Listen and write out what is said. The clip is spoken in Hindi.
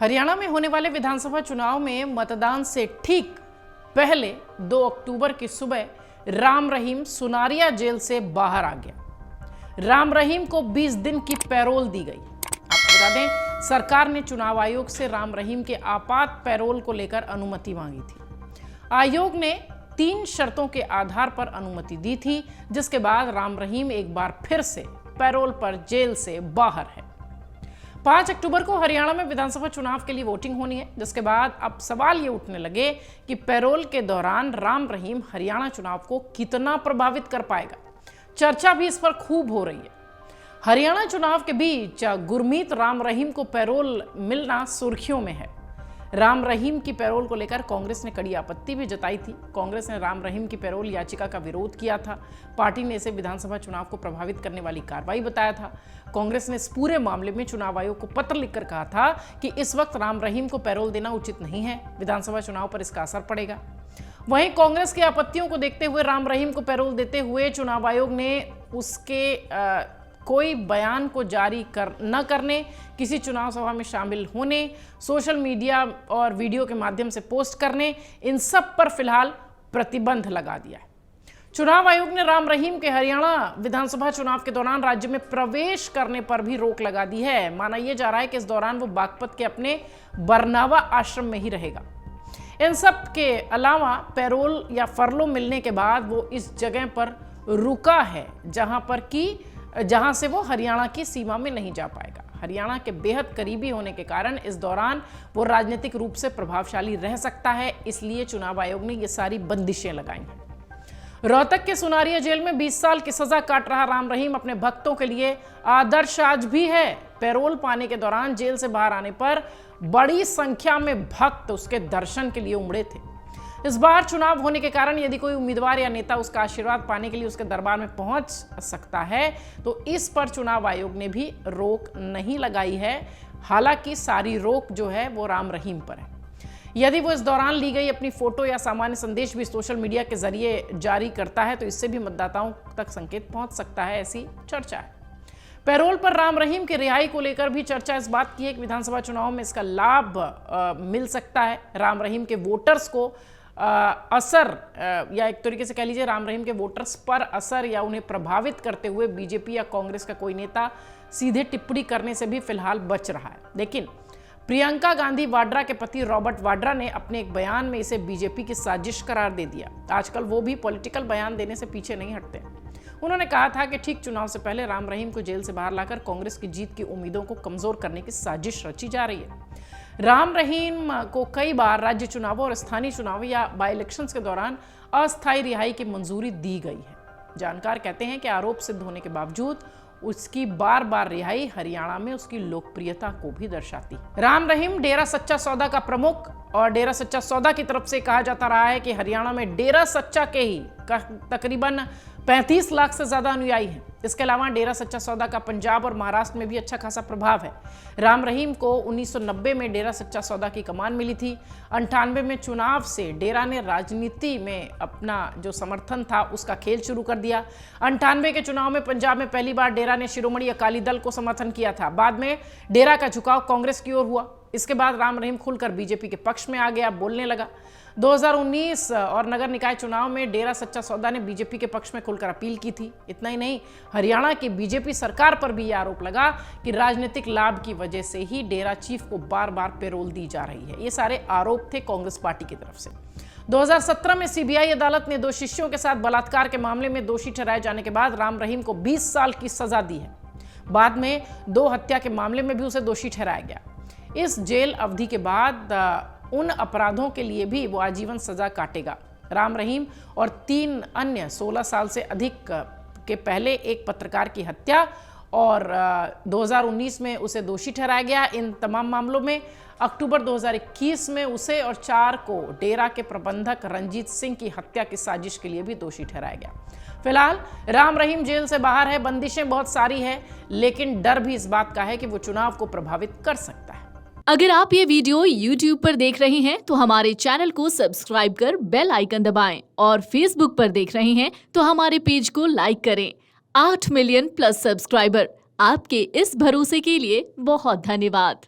हरियाणा में होने वाले विधानसभा चुनाव में मतदान से ठीक पहले 2 अक्टूबर की सुबह राम रहीम सुनारिया जेल से बाहर आ गया। राम रहीम को 20 दिन की पैरोल दी गई। आपको बता दें, सरकार ने चुनाव आयोग से राम रहीम के आपात पैरोल को लेकर अनुमति मांगी थी। आयोग ने 3 शर्तों के आधार पर अनुमति दी थी, जिसके बाद राम रहीम एक बार फिर से पैरोल पर जेल से बाहर है। 5 अक्टूबर को हरियाणा में विधानसभा चुनाव के लिए वोटिंग होनी है, जिसके बाद अब सवाल ये उठने लगे कि पैरोल के दौरान राम रहीम हरियाणा चुनाव को कितना प्रभावित कर पाएगा। चर्चा भी इस पर खूब हो रही है। हरियाणा चुनाव के बीच गुरमीत राम रहीम को पैरोल मिलना सुर्खियों में है। राम रहीम की पैरोल को लेकर कांग्रेस ने कड़ी आपत्ति भी जताई थी। कांग्रेस ने राम रहीम की पैरोल याचिका का विरोध किया था। पार्टी ने इसे विधानसभा चुनाव को प्रभावित करने वाली कार्रवाई बताया था। कांग्रेस ने इस पूरे मामले में चुनाव आयोग को पत्र लिखकर कहा था कि इस वक्त राम रहीम को पैरोल देना उचित नहीं है, विधानसभा चुनाव पर इसका असर पड़ेगा। वहीं कांग्रेस की आपत्तियों को देखते हुए राम रहीम को पैरोल देते हुए चुनाव आयोग ने उसके कोई बयान को जारी न करने, किसी चुनाव सभा में शामिल होने, सोशल मीडिया और वीडियो के माध्यम से पोस्ट करने, इन सब पर फिलहाल प्रतिबंध लगा दिया है। चुनाव आयोग ने राम रहीम के हरियाणा विधानसभा चुनाव के दौरान राज्य में प्रवेश करने पर भी रोक लगा दी है। माना यह जा रहा है कि इस दौरान वो बागपत के अपने बरनावा आश्रम में ही रहेगा। इन सब के अलावा पैरोल या फरलो मिलने के बाद वो इस जगह पर रुका है जहां से वो हरियाणा की सीमा में नहीं जा पाएगा। हरियाणा के बेहद करीबी होने के कारण इस दौरान वो राजनीतिक रूप से प्रभावशाली रह सकता है, इसलिए चुनाव आयोग ने ये सारी बंदिशें लगाई हैं। रोहतक के सुनारिया जेल में 20 साल की सजा काट रहा राम रहीम अपने भक्तों के लिए आदर्श आज भी है। पैरोल पाने के दौरान जेल से बाहर आने पर बड़ी संख्या में भक्त उसके दर्शन के लिए उमड़े थे। इस बार चुनाव होने के कारण यदि कोई उम्मीदवार या नेता उसका आशीर्वाद पाने के लिए उसके दरबार में पहुंच सकता है, तो इस पर चुनाव आयोग ने भी रोक नहीं लगाई है। हालांकि सारी रोक जो है वो राम रहीम पर है। यदि वो इस दौरान ली गई अपनी फोटो या सामान्य संदेश भी सोशल मीडिया के जरिए जारी करता है, तो इससे भी मतदाताओं तक संकेत पहुंच सकता है, ऐसी चर्चा है। पैरोल पर राम रहीम की रिहाई को लेकर भी चर्चा इस बात की है कि विधानसभा चुनाव में इसका लाभ मिल सकता है। राम रहीम के वोटर्स को असर या एक तरीके से कह लीजिए राम रहीम के वोटर्स पर असर या उन्हें प्रभावित करते हुए बीजेपी या कांग्रेस का कोई नेता सीधे टिप्पणी करने से भी फिलहाल बच रहा है। लेकिन प्रियंका गांधी वाड्रा के पति रॉबर्ट वाड्रा ने अपने एक बयान में इसे बीजेपी की साजिश करार दे दिया। आजकल वो भी पॉलिटिकल बयान देने से पीछे नहीं हटते। उन्होंने कहा था कि ठीक चुनाव से पहले राम रहीम को जेल से बाहर लाकर कांग्रेस की जीत की उम्मीदों को कमजोर करने की साजिश रची जा रही है। राम रहीम को कई बार राज्य चुनावों और स्थानीय चुनाव या बाई इलेक्शंस के दौरान अस्थायी रिहाई की मंजूरी दी गई है। जानकार कहते हैं कि आरोप सिद्ध होने के बावजूद उसकी बार बार रिहाई हरियाणा में उसकी लोकप्रियता को भी दर्शाती है। राम रहीम डेरा सच्चा सौदा का प्रमुख और डेरा सच्चा सौदा की तरफ से कहा जाता रहा है कि हरियाणा में डेरा सच्चा के ही तकरीबन 35 लाख से ज्यादा अनुयायी हैं। इसके अलावा डेरा सच्चा सौदा का पंजाब और महाराष्ट्र में भी अच्छा खासा प्रभाव है। राम रहीम को 1990 में डेरा सच्चा सौदा की कमान मिली थी। 98 में चुनाव से डेरा ने राजनीति में अपना जो समर्थन था उसका खेल शुरू कर दिया। 98 के चुनाव में पंजाब में पहली बार डेरा ने शिरोमणि अकाली दल को समर्थन किया था। बाद में डेरा का झुकाव कांग्रेस की ओर हुआ। इसके बाद राम रहीम खुलकर बीजेपी के पक्ष में आ गया, बोलने लगा। 2019 और नगर निकाय चुनाव में डेरा सच्चा सौदा ने बीजेपी के पक्ष में खुलकर अपील की थी। इतना ही नहीं, हरियाणा की बीजेपी सरकार पर भी यह आरोप लगा कि राजनीतिक लाभ की वजह से ही डेरा चीफ को बार बार पैरोल दी जा रही है। ये सारे आरोप थे कांग्रेस पार्टी की तरफ से। 2017 में सीबीआई अदालत ने 2 शिष्यों के साथ बलात्कार के मामले में दोषी ठहराए जाने के बाद राम रहीम को 20 साल की सजा दी है। बाद में 2 हत्या के मामले में भी उसे दोषी ठहराया गया। इस जेल अवधि के बाद उन अपराधों के लिए भी वो आजीवन सजा काटेगा। राम रहीम और 3 अन्य 16 साल से अधिक के पहले एक पत्रकार की हत्या और 2019 में उसे दोषी ठहराया गया। इन तमाम मामलों में अक्टूबर 2021 में उसे और 4 को डेरा के प्रबंधक रंजीत सिंह की हत्या की साजिश के लिए भी दोषी ठहराया गया। फिलहाल राम रहीम जेल से बाहर है। बंदिशें बहुत सारी हैं, लेकिन डर भी इस बात का है कि वो चुनाव को प्रभावित कर सकता है। अगर आप ये वीडियो YouTube पर देख रहे हैं तो हमारे चैनल को सब्सक्राइब कर बेल आइकन दबाएं और Facebook पर देख रहे हैं तो हमारे पेज को लाइक करें। 8 मिलियन प्लस सब्सक्राइबर, आपके इस भरोसे के लिए बहुत धन्यवाद।